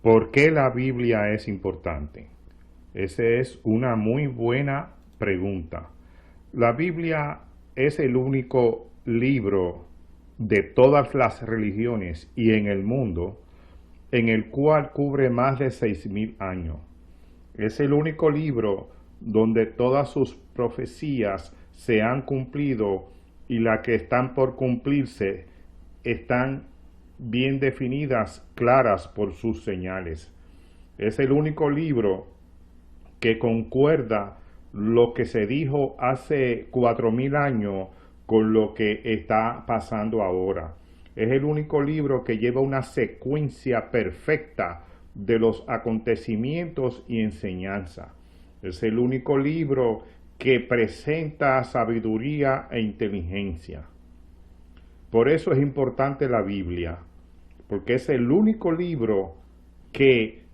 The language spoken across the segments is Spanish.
¿Por qué la Biblia es importante? Esa es una muy buena pregunta. La Biblia es el único libro de todas las religiones y en el mundo en el cual cubre más de 6.000 años. Es el único libro donde todas sus profecías se han cumplido y las que están por cumplirse están bien definidas, claras por sus señales. Es el único libro que concuerda lo que se dijo hace 4.000 años con lo que está pasando ahora. Es el único libro que lleva una secuencia perfecta de los acontecimientos y enseñanza. Es el único libro que presenta sabiduría e inteligencia. Por eso es importante la Biblia, porque es el único libro que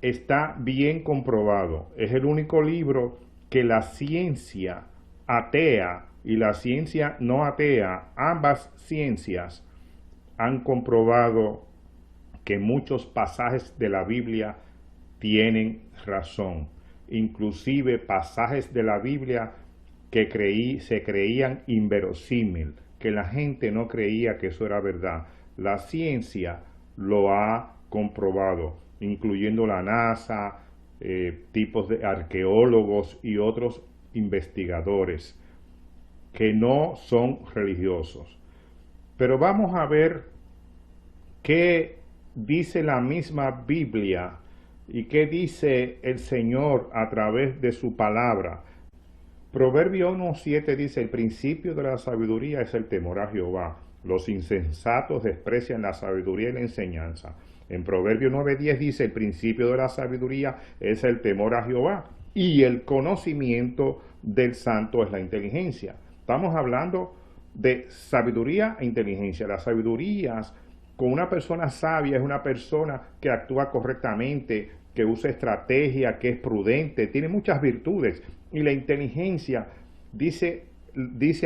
está bien comprobado. Es el único libro que la ciencia atea y la ciencia no atea, ambas ciencias han comprobado que muchos pasajes de la Biblia tienen razón. Inclusive pasajes de la Biblia que se creían inverosímil, que la gente no creía que eso era verdad. La ciencia lo ha comprobado, incluyendo la NASA, tipos de arqueólogos y otros investigadores que no son religiosos. Pero vamos a ver qué dice la misma Biblia y qué dice el Señor a través de su palabra. Proverbio 1:7 dice: el principio de la sabiduría es el temor a Jehová. Los insensatos desprecian la sabiduría y la enseñanza. En Proverbio 9:10 dice: el principio de la sabiduría es el temor a Jehová. Y el conocimiento del santo es la inteligencia. Estamos hablando de sabiduría e inteligencia. La sabiduría con una persona sabia es una persona que actúa correctamente, que usa estrategia, que es prudente, tiene muchas virtudes. Y la inteligencia, dice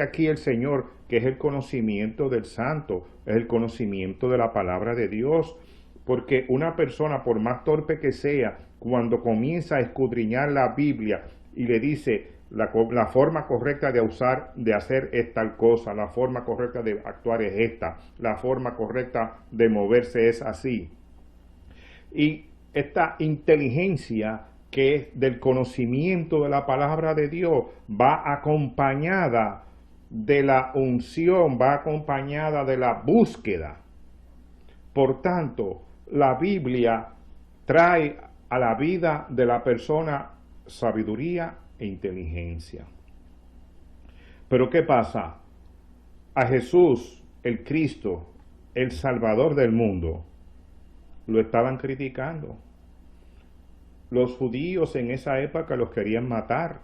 aquí el Señor, que es el conocimiento del santo, es el conocimiento de la palabra de Dios. Porque una persona, por más torpe que sea, cuando comienza a escudriñar la Biblia y le dice la forma correcta de hacer es tal cosa, la forma correcta de actuar es esta, la forma correcta de moverse es así. Y esta inteligencia que es del conocimiento de la palabra de Dios va acompañada de la unción, va acompañada de la búsqueda. Por tanto, la Biblia trae a la vida de la persona sabiduría e inteligencia. Pero ¿qué pasa? A Jesús, el Cristo, el Salvador del mundo, lo estaban criticando. Los judíos en esa época los querían matar.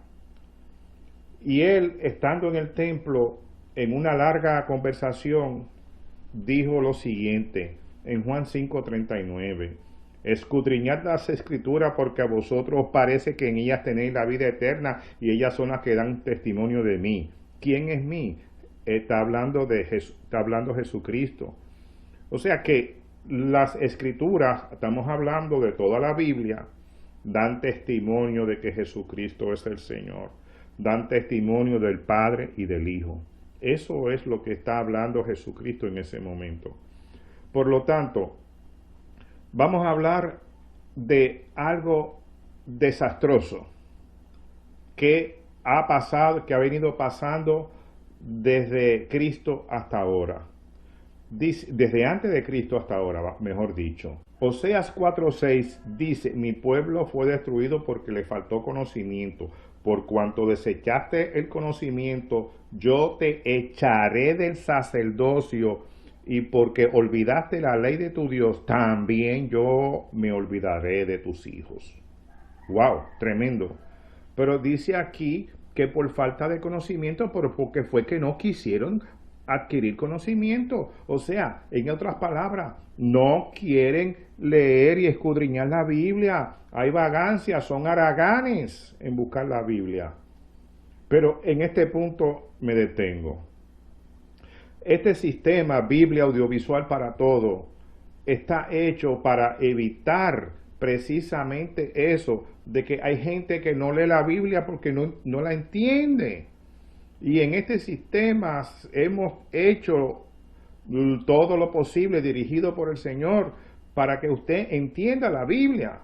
Y él, estando en el templo, en una larga conversación, dijo lo siguiente, en Juan 5:39, escudriñad las escrituras porque a vosotros os parece que en ellas tenéis la vida eterna y ellas son las que dan testimonio de mí. ¿Quién es mí? Está hablando Jesucristo. O sea que las escrituras, estamos hablando de toda la Biblia, dan testimonio de que Jesucristo es el Señor. Dan testimonio del Padre y del Hijo. Eso es lo que está hablando Jesucristo en ese momento. Por lo tanto, vamos a hablar de algo desastroso que ha pasado, que ha venido pasando desde Cristo hasta ahora. Desde antes de Cristo hasta ahora, mejor dicho. Oseas 4:6 dice: mi pueblo fue destruido porque le faltó conocimiento. Por cuanto desechaste el conocimiento, yo te echaré del sacerdocio, y porque olvidaste la ley de tu Dios, también yo me olvidaré de tus hijos. ¡Wow! Tremendo. Pero dice aquí que por falta de conocimiento, pero porque fue que no quisieron adquirir conocimiento. O sea, en otras palabras, no quieren leer y escudriñar la Biblia. Hay vagancia, son haraganes en buscar la Biblia. Pero en este punto me detengo. Este sistema, Biblia audiovisual para todo, está hecho para evitar precisamente eso, de que hay gente que no lee la Biblia porque no la entiende. Y en este sistema hemos hecho todo lo posible dirigido por el Señor para que usted entienda la Biblia.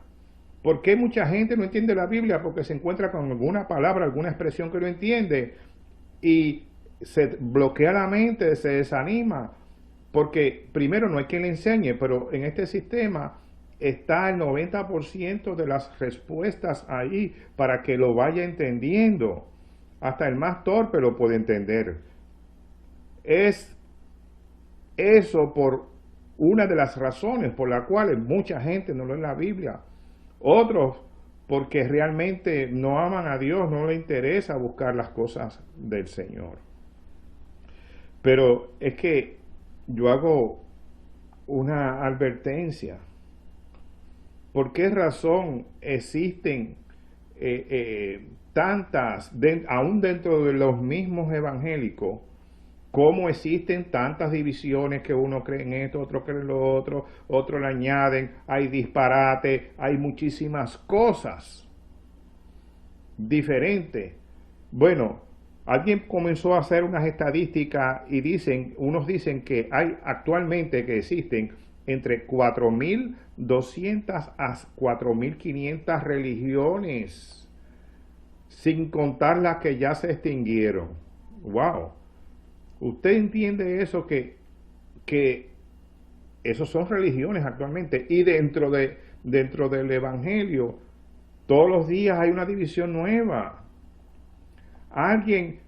¿Por qué mucha gente no entiende la Biblia? Porque se encuentra con alguna palabra, alguna expresión que no entiende y se bloquea la mente, se desanima. Porque primero no hay quien le enseñe, pero en este sistema está el 90% de las respuestas ahí para que lo vaya entendiendo. Hasta el más torpe lo puede entender. Es eso por una de las razones por las cuales mucha gente no lee la Biblia. Otros porque realmente no aman a Dios, no les interesa buscar las cosas del Señor. Pero es que yo hago una advertencia. ¿Por qué razón existen tantas, aún dentro de los mismos evangélicos, cómo existen tantas divisiones que uno cree en esto, otro cree en lo otro, otro le añaden, hay disparate, hay muchísimas cosas diferentes? Bueno, alguien comenzó a hacer unas estadísticas y unos dicen que hay actualmente que existen entre 4.200 a 4.500 religiones, sin contar las que ya se extinguieron. ¡Wow! ¿Usted entiende eso? Que esos son religiones actualmente. Y dentro del Evangelio, todos los días hay una división nueva. Alguien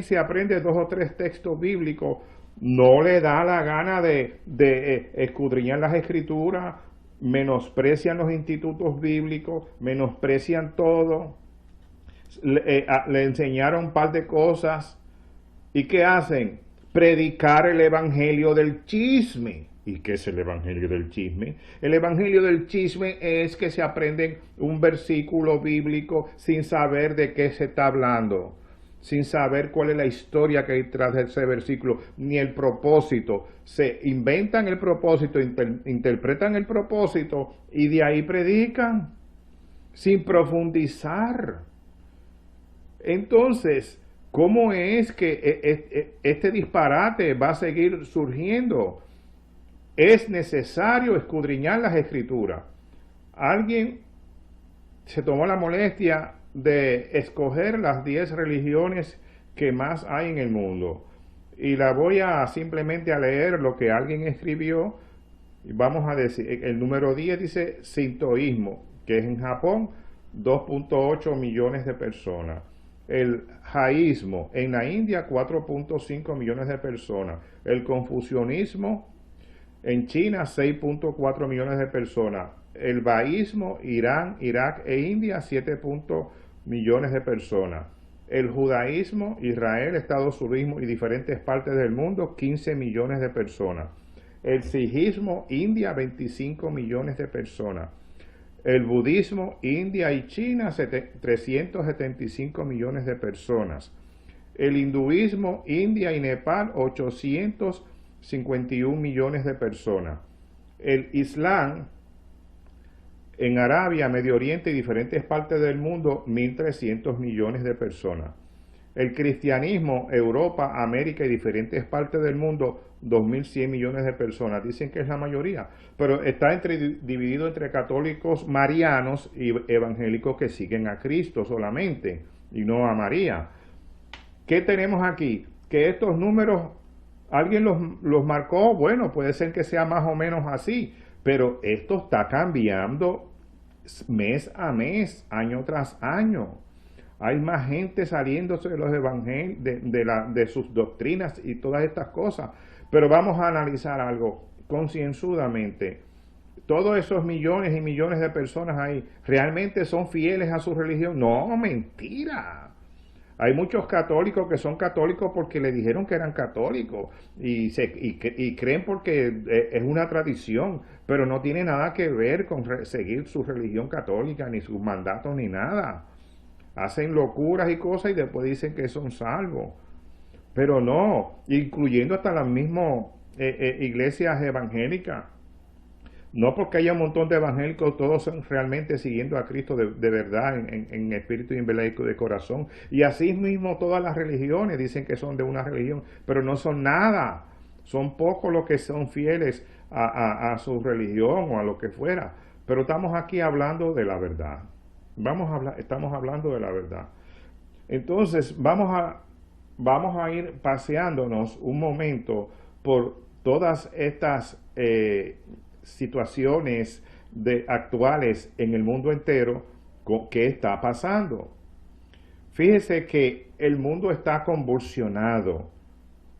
se aprende 2 o 3 textos bíblicos, no le da la gana de escudriñar las escrituras, menosprecian los institutos bíblicos, menosprecian todo, le enseñaron un par de cosas. ¿Y qué hacen? Predicar el evangelio del chisme. ¿Y qué es el evangelio del chisme? El evangelio del chisme es que se aprenden un versículo bíblico sin saber de qué se está hablando, sin saber cuál es la historia que hay detrás de ese versículo, ni el propósito. Se inventan el propósito, interpretan el propósito y de ahí predican, sin profundizar. Entonces, ¿cómo es que este disparate va a seguir surgiendo? Es necesario escudriñar las escrituras. Alguien se tomó la molestia de escoger las 10 religiones que más hay en el mundo. Y la voy a simplemente a leer lo que alguien escribió. Y vamos a decir, el número 10 dice sintoísmo, que es en Japón 2.8 millones de personas. El jaísmo, en la India 4.5 millones de personas. El confucianismo, en China 6.4 millones de personas. El baísmo, Irán, Irak e India 7 millones de personas. El judaísmo, Israel, Estados Unidos y diferentes partes del mundo 15 millones de personas. El sijismo, India 25 millones de personas. El budismo, India y China 375 millones de personas. El hinduismo, India y Nepal 851 millones de personas. El Islam, en Arabia, Medio Oriente y diferentes partes del mundo 1.300 millones de personas. El cristianismo, Europa, América y diferentes partes del mundo 2.100 millones de personas. Dicen que es la mayoría, pero está dividido entre católicos marianos y evangélicos que siguen a Cristo solamente y no a María. ¿Qué tenemos aquí? Que estos números, alguien los marcó, bueno, puede ser que sea más o menos así, pero esto está cambiando mes a mes, año tras año. Hay más gente saliéndose de los evangelios, de sus doctrinas y todas estas cosas. Pero vamos a analizar algo concienzudamente. Todos esos millones y millones de personas ahí, ¿realmente son fieles a su religión? No, mentira. Hay muchos católicos que son católicos porque le dijeron que eran católicos y creen porque es una tradición, pero no tiene nada que ver con seguir su religión católica, ni sus mandatos, ni nada. Hacen locuras y cosas y después dicen que son salvos. Pero no, incluyendo hasta las mismas iglesias evangélicas. No porque haya un montón de evangélicos, todos son realmente siguiendo a Cristo de verdad, en espíritu y en verdad y de corazón. Y así mismo todas las religiones dicen que son de una religión, pero no son nada. Son pocos los que son fieles a su religión o a lo que fuera. Pero estamos aquí hablando de la verdad. Estamos hablando de la verdad. Entonces, vamos a ir paseándonos un momento por todas estas situaciones actuales en el mundo entero que está pasando. Fíjese que el mundo está convulsionado.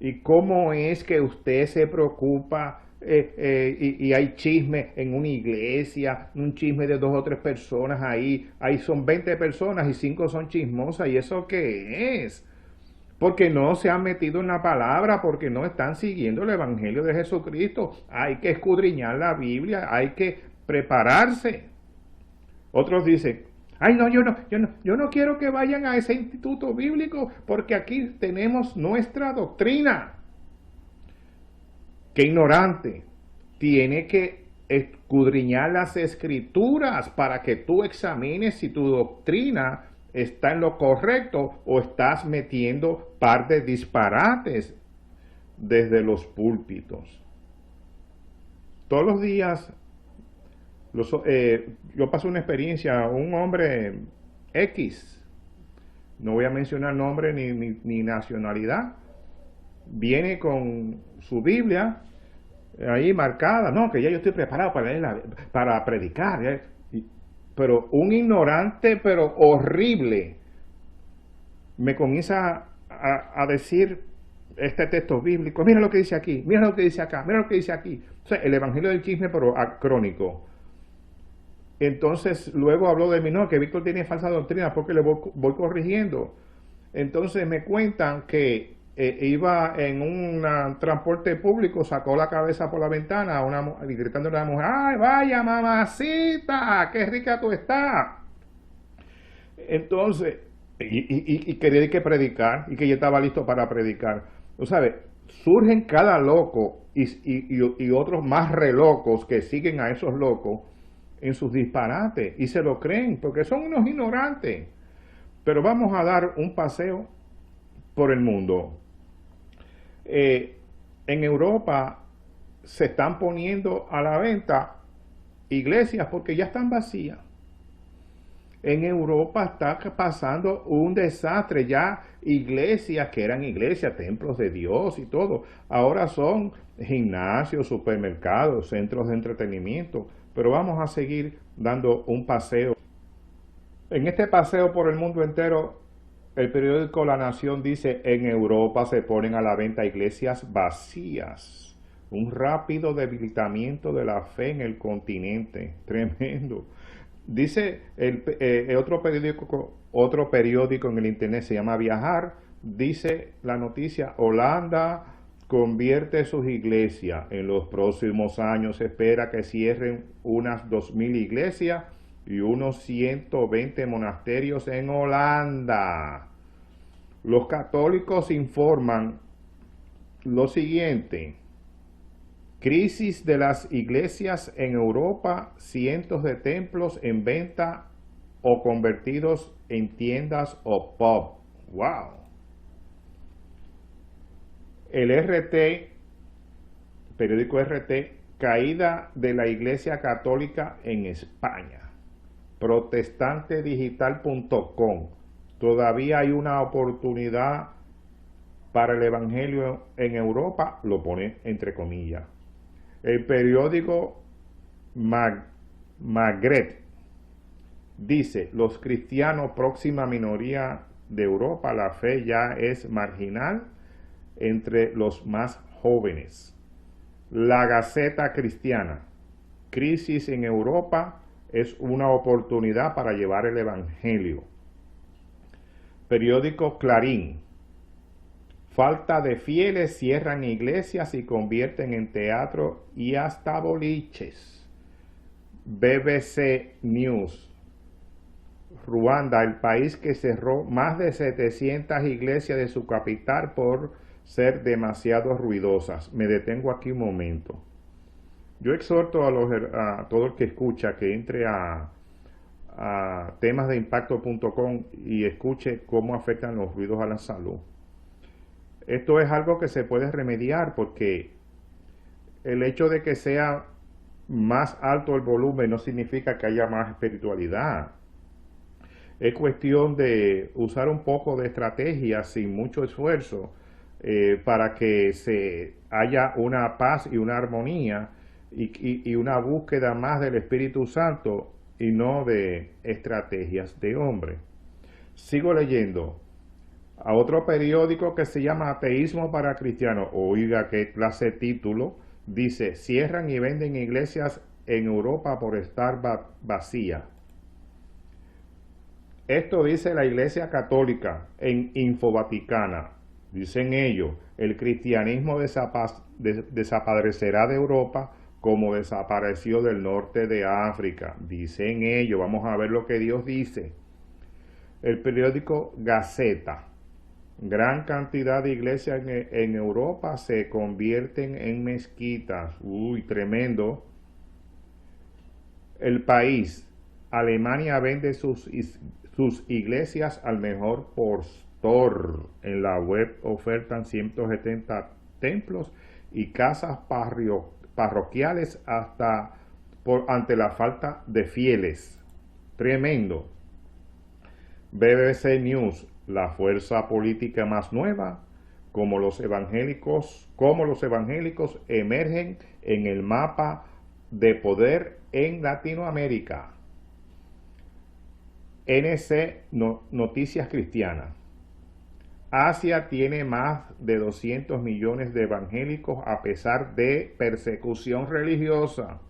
¿Y cómo es que usted se preocupa y hay chisme en una iglesia, un chisme de 2 o 3 personas ahí son 20 personas y 5 son chismosas? ¿Y eso qué es? Porque no se han metido en la palabra, porque no están siguiendo el Evangelio de Jesucristo. Hay que escudriñar la Biblia, hay que prepararse. Otros dicen, ay no, yo no quiero que vayan a ese instituto bíblico porque aquí tenemos nuestra doctrina. Qué ignorante. Tiene que escudriñar las escrituras para que tú examines si tu doctrina está en lo correcto o estás metiendo par de disparates desde los púlpitos. Todos los días yo paso una experiencia, un hombre X, no voy a mencionar nombre ni nacionalidad, viene con su Biblia ahí marcada, no, que ya yo estoy preparado para predicar, pero un ignorante, pero horrible, me comienza a decir este texto bíblico, mira lo que dice aquí, mira lo que dice acá, mira lo que dice aquí. O sea, el evangelio del chisme, pero acrónico. Entonces, luego habló de mí, no, que Víctor tiene falsa doctrina porque le voy corrigiendo. Entonces me cuentan que iba en un transporte público, sacó la cabeza por la ventana y gritando a una mujer, ¡ay, vaya mamacita! ¡Qué rica tú estás! Entonces, y quería que predicar, y que yo estaba listo para predicar. Tú sabes, surgen cada loco y otros más relocos que siguen a esos locos en sus disparates y se lo creen porque son unos ignorantes. Pero vamos a dar un paseo por el mundo. En Europa se están poniendo a la venta iglesias porque ya están vacías. En Europa está pasando un desastre, ya iglesias que eran iglesias, templos de Dios y todo, ahora son gimnasios, supermercados, centros de entretenimiento, pero vamos a seguir dando un paseo. En este paseo por el mundo entero, el periódico La Nación dice, en Europa se ponen a la venta iglesias vacías, un rápido debilitamiento de la fe en el continente, tremendo. Dice otro periódico en el internet, se llama Viajar, dice la noticia, Holanda convierte sus iglesias. En los próximos años se espera que cierren unas 2.000 iglesias y unos 120 monasterios en Holanda. Los católicos informan lo siguiente. Crisis de las iglesias en Europa, cientos de templos en venta o convertidos en tiendas o pub. ¡Wow! El periódico RT, caída de la Iglesia Católica en España. Protestantedigital.com. Todavía hay una oportunidad para el Evangelio en Europa, lo pone entre comillas. El periódico Magret dice, los cristianos, próxima minoría de Europa, la fe ya es marginal entre los más jóvenes. La Gaceta Cristiana, crisis en Europa es una oportunidad para llevar el Evangelio. Periódico Clarín, falta de fieles, cierran iglesias y convierten en teatro y hasta boliches. BBC News, Ruanda, el país que cerró más de 700 iglesias de su capital por ser demasiado ruidosas. Me detengo aquí un momento. Yo exhorto a todo el que escucha que entre a temasdeimpacto.com y escuche cómo afectan los ruidos a la salud. Esto es algo que se puede remediar porque el hecho de que sea más alto el volumen no significa que haya más espiritualidad. Es cuestión de usar un poco de estrategia sin mucho esfuerzo para que se haya una paz y una armonía y una búsqueda más del Espíritu Santo y no de estrategias de hombre. Sigo leyendo a otro periódico que se llama Ateísmo para Cristianos. Oiga, qué clase de título. Dice, cierran y venden iglesias en Europa por estar vacía. Esto dice la Iglesia Católica en Infovaticana. Dicen ellos, el cristianismo desaparecerá de Europa como desapareció del norte de África. Dicen ellos, vamos a ver lo que Dios dice. El periódico Gaceta. Gran cantidad de iglesias en Europa se convierten en mezquitas. Uy, tremendo. El País. Alemania vende sus iglesias al mejor postor. En la web ofertan 170 templos y casas parroquiales ante la falta de fieles. Tremendo. BBC News, la fuerza política más nueva, como los evangélicos emergen en el mapa de poder en Latinoamérica. NC Noticias Cristianas. Asia tiene más de 200 millones de evangélicos a pesar de persecución religiosa.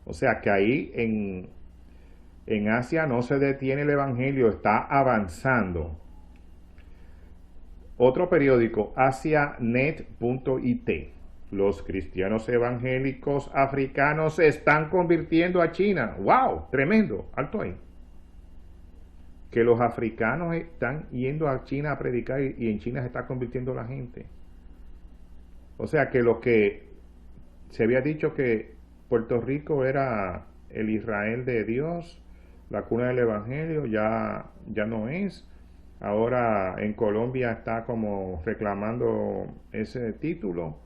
O sea que ahí en Asia no se detiene el evangelio, está avanzando. Otro periódico, asianet.it. Los cristianos evangélicos africanos se están convirtiendo a China. ¡Wow! Tremendo. Alto ahí. Que los africanos están yendo a China a predicar y en China se está convirtiendo la gente. O sea que lo que se había dicho que Puerto Rico era el Israel de Dios, la cuna del evangelio, ya no es. Ahora en Colombia está como reclamando ese título,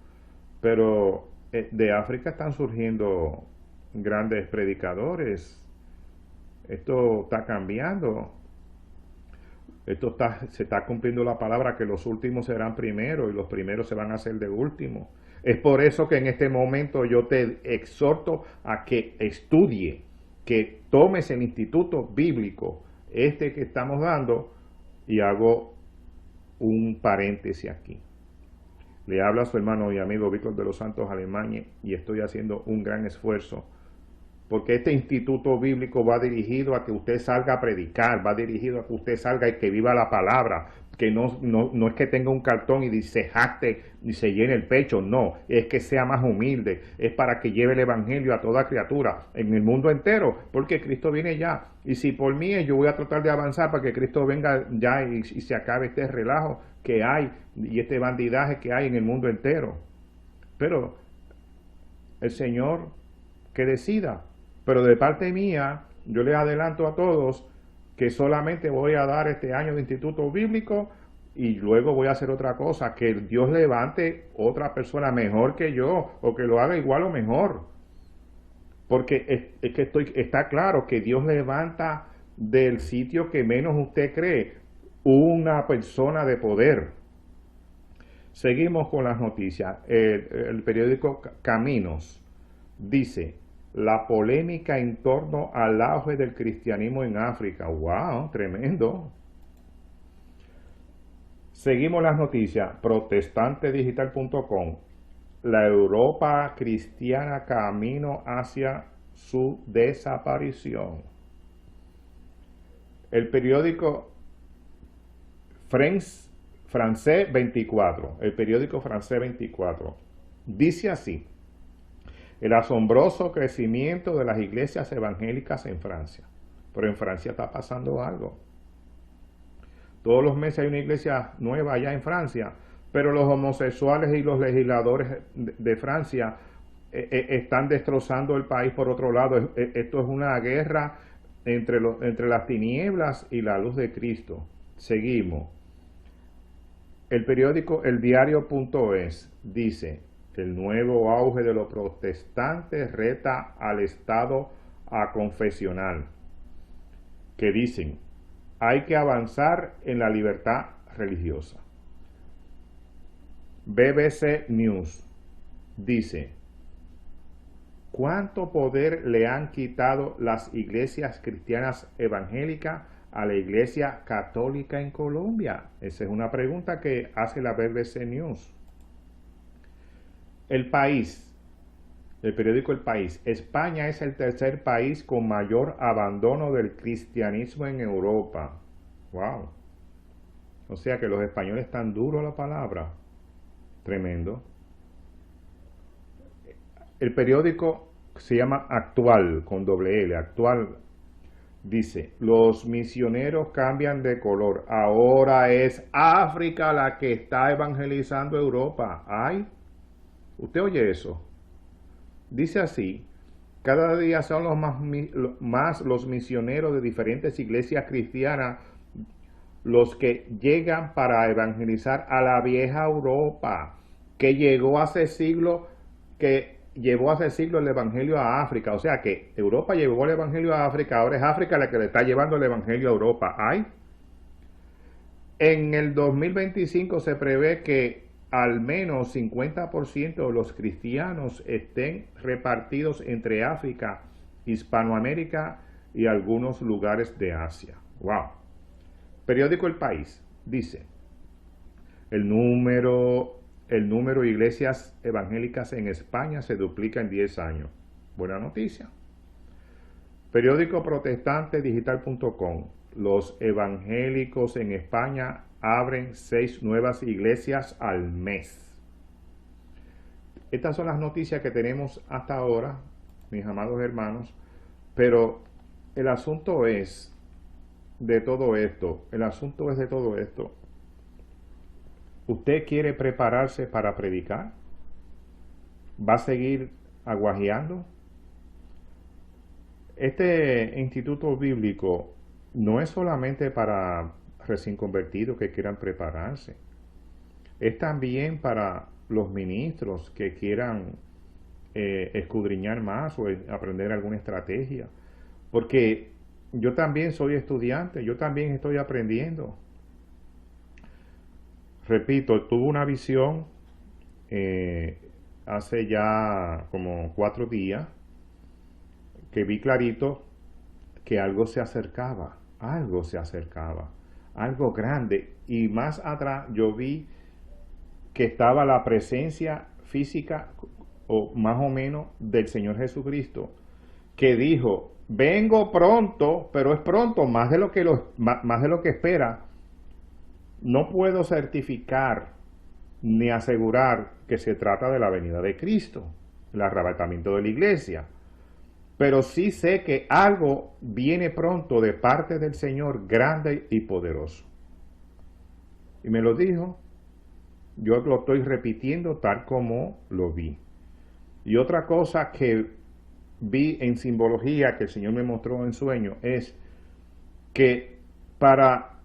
pero de África están surgiendo grandes predicadores. Esto está cambiando. Se está cumpliendo la palabra que los últimos serán primeros y los primeros se van a hacer de último. Es por eso que en este momento yo te exhorto a que estudie, que tomes el instituto bíblico, que estamos dando, y hago un paréntesis aquí. Le habla a su hermano y amigo Víctor de los Santos Alemán y estoy haciendo un gran esfuerzo porque este instituto bíblico va dirigido a que usted salga a predicar, va dirigido a que usted salga y que viva la palabra, que no es que tenga un cartón y se jacte y se llene el pecho, no, es que sea más humilde, es para que lleve el evangelio a toda criatura en el mundo entero, porque Cristo viene ya, y si por mí yo voy a tratar de avanzar para que Cristo venga ya y se acabe este relajo que hay y este bandidaje que hay en el mundo entero. Pero el Señor que decida. Pero de parte mía, yo les adelanto a todos que solamente voy a dar este año de instituto bíblico y luego voy a hacer otra cosa, que Dios levante otra persona mejor que yo o que lo haga igual o mejor. Porque es que está claro que Dios levanta del sitio que menos usted cree una persona de poder. Seguimos con las noticias. El periódico Caminos dice: la polémica en torno al auge del cristianismo en África. ¡Wow! Tremendo. Seguimos las noticias. Protestantedigital.com. La Europa cristiana camino hacia su desaparición. El periódico Francés 24. El periódico Francés 24. Dice así: el asombroso crecimiento de las iglesias evangélicas en Francia. Pero en Francia está pasando algo. Todos los meses hay una iglesia nueva allá en Francia, pero los homosexuales y los legisladores de Francia están destrozando el país por otro lado. Esto es una guerra entre las tinieblas y la luz de Cristo. Seguimos. El periódico El Diario.es dice: el nuevo auge de los protestantes reta al Estado a confesional, que dicen: hay que avanzar en la libertad religiosa. BBC News dice: ¿cuánto poder le han quitado las iglesias cristianas evangélicas a la iglesia católica en Colombia? Esa es una pregunta que hace la BBC News. El País, el periódico El País: España es el tercer país con mayor abandono del cristianismo en Europa. Wow. O sea que los españoles están duros a la palabra. Tremendo. El periódico se llama Actual, con doble L, Actual, dice: los misioneros cambian de color, ahora es África la que está evangelizando Europa. ¡Ay! ¿Usted oye eso? Dice así: cada día son más los misioneros de diferentes iglesias cristianas los que llegan para evangelizar a la vieja Europa, que llevó hace siglos el evangelio a África. O sea que Europa llevó el evangelio a África, ahora es África la que le está llevando el evangelio a Europa. ¡Ay! En el 2025 se prevé que al menos 50% de los cristianos estén repartidos entre África, Hispanoamérica y algunos lugares de Asia. ¡Wow! Periódico El País dice: el número de iglesias evangélicas en España se duplica en 10 años. Buena noticia. Periódico protestantedigital.com: los evangélicos en España abren 6 nuevas iglesias al mes. Estas son las noticias que tenemos hasta ahora, mis amados hermanos, pero el asunto es de todo esto, ¿usted quiere prepararse para predicar? ¿Va a seguir aguajeando? Este instituto bíblico no es solamente para recién convertidos que quieran prepararse, es también para los ministros que quieran escudriñar más o aprender alguna estrategia, porque yo también soy estudiante, yo también estoy aprendiendo. Repito, tuve una visión hace ya como 4 días que vi clarito que algo se acercaba, algo grande. Y más atrás yo vi que estaba la presencia física, o más o menos, del Señor Jesucristo, que dijo: vengo pronto, pero es pronto, más de lo que espera. No puedo certificar ni asegurar que se trata de la venida de Cristo, el arrebatamiento de la iglesia, pero sí sé que algo viene pronto de parte del Señor, grande y poderoso. Y me lo dijo, yo lo estoy repitiendo tal como lo vi. Y otra cosa que vi en simbología que el Señor me mostró en sueño es que para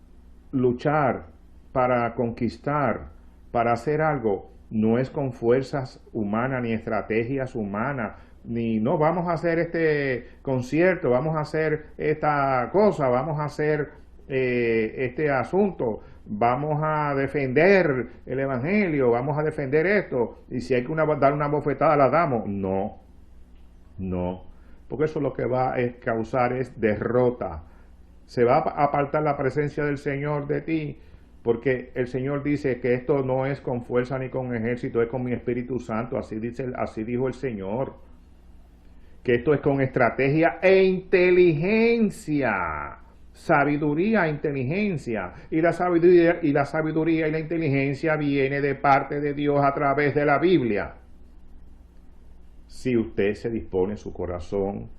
luchar, para conquistar, para hacer algo, no es con fuerzas humanas ni estrategias humanas, ni no vamos a hacer este concierto, vamos a hacer esta cosa, vamos a hacer este asunto, vamos a defender el evangelio, vamos a defender esto, y si hay que dar una bofetada la damos. No, porque eso lo que va a causar es derrota. Se va a apartar la presencia del Señor de ti, porque el Señor dice que esto no es con fuerza ni con ejército, es con mi Espíritu Santo, así dijo el Señor, que esto es con estrategia e inteligencia, sabiduría e inteligencia, y la sabiduría y la inteligencia viene de parte de Dios a través de la Biblia. Si usted se dispone su corazón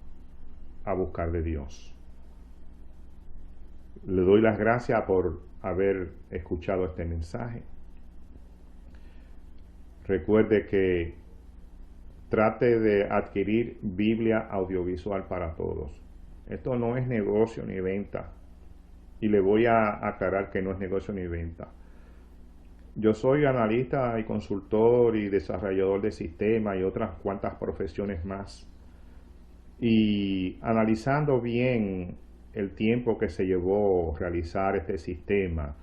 a buscar de Dios. Le doy las gracias por haber escuchado este mensaje. Recuerde que trate de adquirir Biblia audiovisual para todos. Esto no es negocio ni venta. Y le voy a aclarar que no es negocio ni venta. Yo soy analista y consultor y desarrollador de sistemas y otras cuantas profesiones más. Y analizando bien el tiempo que se llevó realizar este sistema,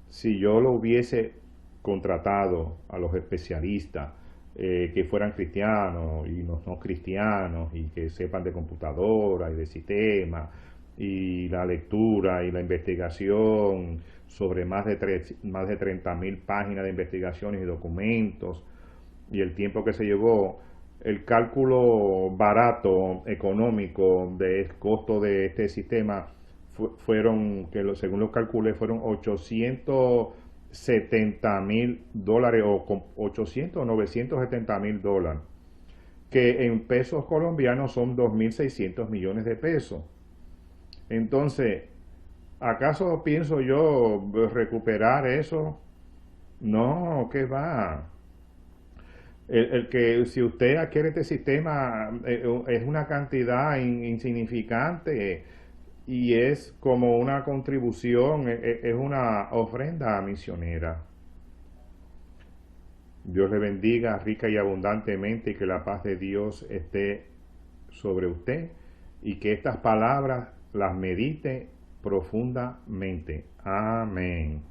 si yo lo hubiese contratado a los especialistas que fueran cristianos y no cristianos y que sepan de computadora y de sistema y la lectura y la investigación sobre más de 30.000 páginas de investigaciones y documentos y el tiempo que se llevó, el cálculo barato, económico del costo de este sistema fueron, según los calculé, fueron $870.000 o 800 o $970.000, que en pesos colombianos son 2.600 millones de pesos. Entonces, ¿acaso pienso yo recuperar eso? No, ¿qué va? El que si usted adquiere este sistema es una cantidad insignificante y es como una contribución, es una ofrenda misionera. Dios le bendiga rica y abundantemente y que la paz de Dios esté sobre usted y que estas palabras las medite profundamente. Amén.